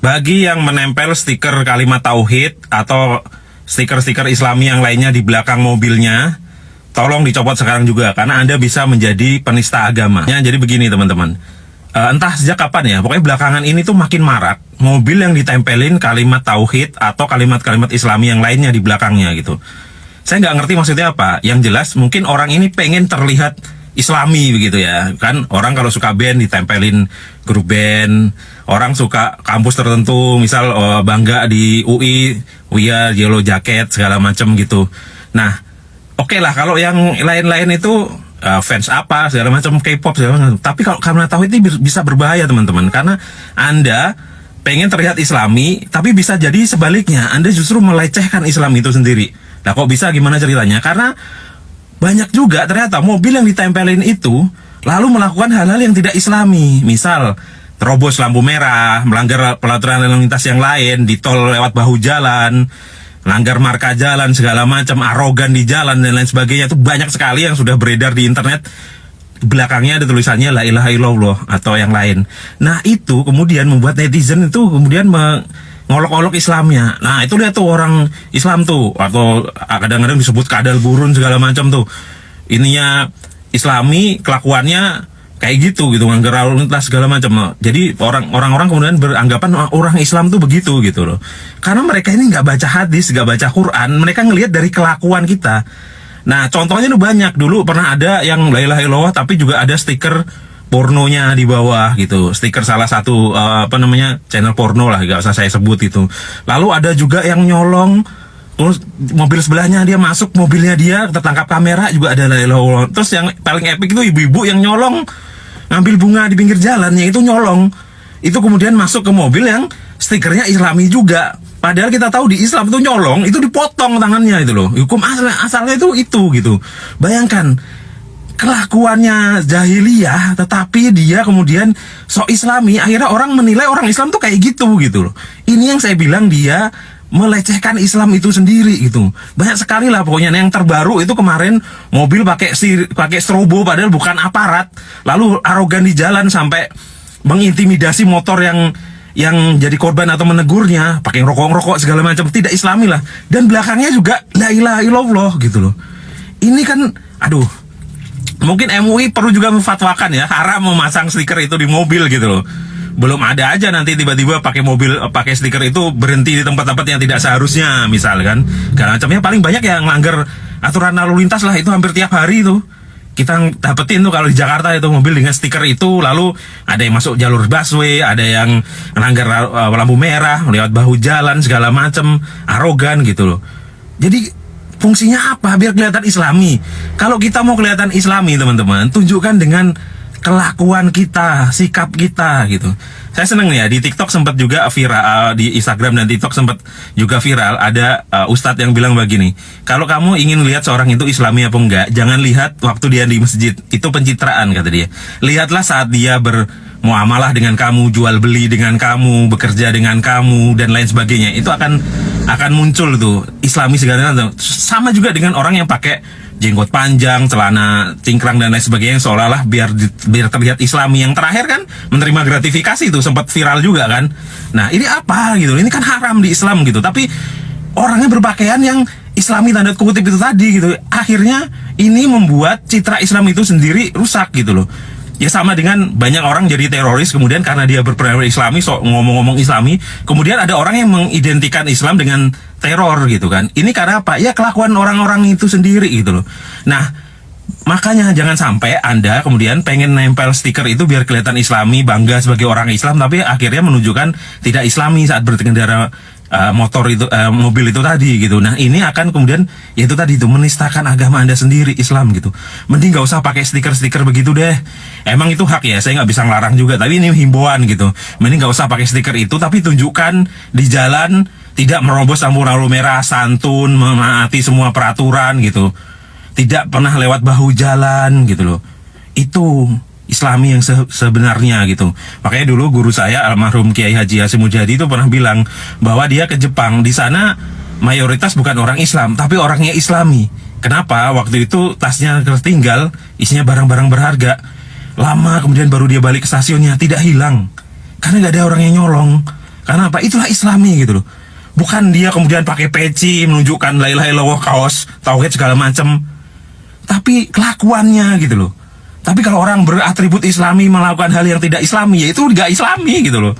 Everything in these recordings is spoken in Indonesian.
Bagi yang menempel stiker kalimat tauhid atau stiker-stiker Islami yang lainnya di belakang mobilnya, tolong dicopot sekarang juga, karena Anda bisa menjadi penista agama. Ya, jadi begini teman-teman, entah sejak kapan ya, pokoknya belakangan ini tuh makin marak mobil yang ditempelin kalimat tauhid atau kalimat-kalimat Islami yang lainnya di belakangnya gitu. Saya nggak ngerti maksudnya apa. Yang jelas mungkin orang ini pengen terlihat Islami begitu ya. Kan orang kalau suka band ditempelin grup band, orang suka kampus tertentu, misal bangga di UI, Uya, Yellow Jacket, segala macam gitu. Nah, oke lah kalau yang lain-lain itu fans apa, segala macam K-pop, segala macam. Tapi kalau karena tahu itu bisa berbahaya teman-teman. Karena Anda pengen terlihat Islami, tapi bisa jadi sebaliknya. Anda justru melecehkan Islam itu sendiri. Nah kok bisa, gimana ceritanya? Karena banyak juga ternyata mobil yang ditempelin itu lalu melakukan hal-hal yang tidak Islami. Misal terobos lampu merah, melanggar peraturan lalu lintas yang lain, di tol lewat bahu jalan, melanggar marka jalan, segala macam, arogan di jalan dan lain sebagainya. Itu banyak sekali yang sudah beredar di internet. Belakangnya ada tulisannya la ilaha illallah atau yang lain. Nah itu kemudian membuat netizen itu kemudian ngolok-olok Islamnya. Nah itu lihat tuh orang Islam tuh, atau kadang-kadang disebut kadal gurun segala macam tuh. Ininya Islami, kelakuannya kayak gitu nganggar lalu lintas segala macam. Jadi orang-orang kemudian beranggapan orang Islam tuh begitu gitu loh. Karena mereka ini nggak baca hadis, nggak baca Quran, mereka ngelihat dari kelakuan kita. Nah contohnya tuh banyak. Dulu pernah ada yang la ilaha illallah tapi juga ada stiker pornonya di bawah gitu, stiker salah satu channel porno lah, gak usah saya sebut itu. Lalu ada juga yang nyolong, terus mobil sebelahnya dia masuk, mobilnya dia tertangkap kamera juga ada la ilaha illallah. Terus yang paling epic itu ibu-ibu yang nyolong ngambil bunga di pinggir jalannya, itu nyolong, itu kemudian masuk ke mobil yang stikernya Islami juga. Padahal kita tahu di Islam itu nyolong itu dipotong tangannya itu loh. Hukum asalnya itu gitu. Bayangkan kelakuannya jahiliyah, tetapi dia kemudian sok Islami, akhirnya orang menilai orang Islam tuh kayak gitu loh. Ini yang saya bilang dia melecehkan Islam itu sendiri gitu. Banyak sekali lah pokoknya. Yang terbaru itu kemarin mobil pakai strobo padahal bukan aparat, lalu arogan di jalan sampai mengintimidasi motor yang jadi korban atau menegurnya, pakai rokok segala macam, tidak Islami lah. Dan belakangnya juga la ilaha illallah gitu loh. Ini kan aduh, mungkin MUI perlu juga memfatwakan ya, haram memasang stiker itu di mobil gitu loh. Belum ada aja nanti tiba-tiba pakai stiker itu berhenti di tempat-tempat yang tidak seharusnya, misalkan. Segala macamnya, paling banyak yang melanggar aturan lalu lintas lah, itu hampir tiap hari tuh. Kita dapetin tuh kalau di Jakarta itu mobil dengan stiker itu, lalu ada yang masuk jalur busway, ada yang melanggar lampu merah, lewat bahu jalan segala macam, arogan gitu loh. Jadi fungsinya apa? Biar kelihatan Islami. Kalau kita mau kelihatan Islami teman-teman, tunjukkan dengan kelakuan kita, sikap kita gitu. Saya seneng ya, di TikTok sempat juga viral, di Instagram dan TikTok sempat juga viral, ada ustadz yang bilang begini, kalau kamu ingin lihat seorang itu Islami apa enggak, jangan lihat waktu dia di masjid, itu pencitraan kata dia. Lihatlah saat dia bermuamalah dengan kamu, jual beli dengan kamu, bekerja dengan kamu dan lain sebagainya. Itu akan muncul tuh Islami segala macam. Sama juga dengan orang yang pakai jenggot panjang, celana cingkrang dan lain sebagainya, seolah-olah biar terlihat Islami. Yang terakhir kan menerima gratifikasi itu sempat viral juga kan. Nah ini apa gitu, ini kan haram di Islam gitu, tapi orangnya berpakaian yang Islami tanda kutip itu tadi gitu. Akhirnya ini membuat citra Islam itu sendiri rusak gitu loh. Ya sama dengan banyak orang jadi teroris kemudian karena dia berperilaku Islami, ngomong-ngomong Islami, kemudian ada orang yang mengidentikan Islam dengan teror gitu kan. Ini karena apa? Ya kelakuan orang-orang itu sendiri gitu loh. Nah, makanya jangan sampai Anda kemudian pengen nempel stiker itu biar kelihatan Islami, bangga sebagai orang Islam, tapi akhirnya menunjukkan tidak Islami saat berkendara mobil itu tadi gitu. Nah ini akan kemudian ya itu tadi itu menistakan agama Anda sendiri, Islam gitu. Mending gak usah pakai stiker-stiker begitu deh. Emang itu hak ya, saya nggak bisa ngelarang juga, tapi ini himbauan gitu. Mending gak usah pakai stiker itu, tapi tunjukkan di jalan tidak merobos lampu merah, santun, menaati semua peraturan gitu, tidak pernah lewat bahu jalan gitu loh. Itu Islami yang sebenarnya gitu. Makanya dulu guru saya almarhum Kiai Haji Hasyim Mujadi itu pernah bilang bahwa dia ke Jepang, di sana mayoritas bukan orang Islam tapi orangnya Islami. Kenapa? Waktu itu tasnya tertinggal, isinya barang-barang berharga. Lama kemudian baru dia balik ke stasiunnya, tidak hilang karena nggak ada orang yang nyolong. Karena apa? Itulah Islami gitu loh. Bukan dia kemudian pakai peci menunjukkan la ilaha illallah, kaos tauhid segala macam, tapi kelakuannya gitu loh. Tapi kalau orang beratribut Islami melakukan hal yang tidak Islami, ya itu nggak Islami gitu loh.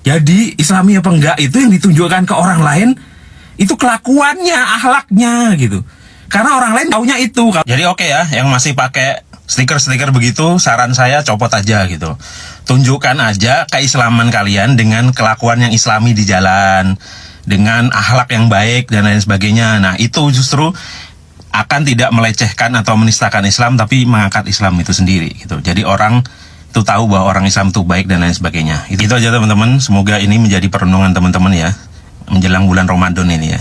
Jadi Islami apa enggak itu yang ditunjukkan ke orang lain, itu kelakuannya, akhlaknya gitu. Karena orang lain taunya itu. Jadi oke ya, yang masih pakai stiker-stiker begitu, saran saya copot aja gitu. Tunjukkan aja keislaman kalian dengan kelakuan yang Islami di jalan, dengan akhlak yang baik dan lain sebagainya. Nah itu justru akan tidak melecehkan atau menistakan Islam, tapi mengangkat Islam itu sendiri gitu. Jadi orang itu tahu bahwa orang Islam itu baik dan lain sebagainya. Itu aja teman-teman. Semoga ini menjadi perenungan teman-teman ya menjelang bulan Ramadan ini ya.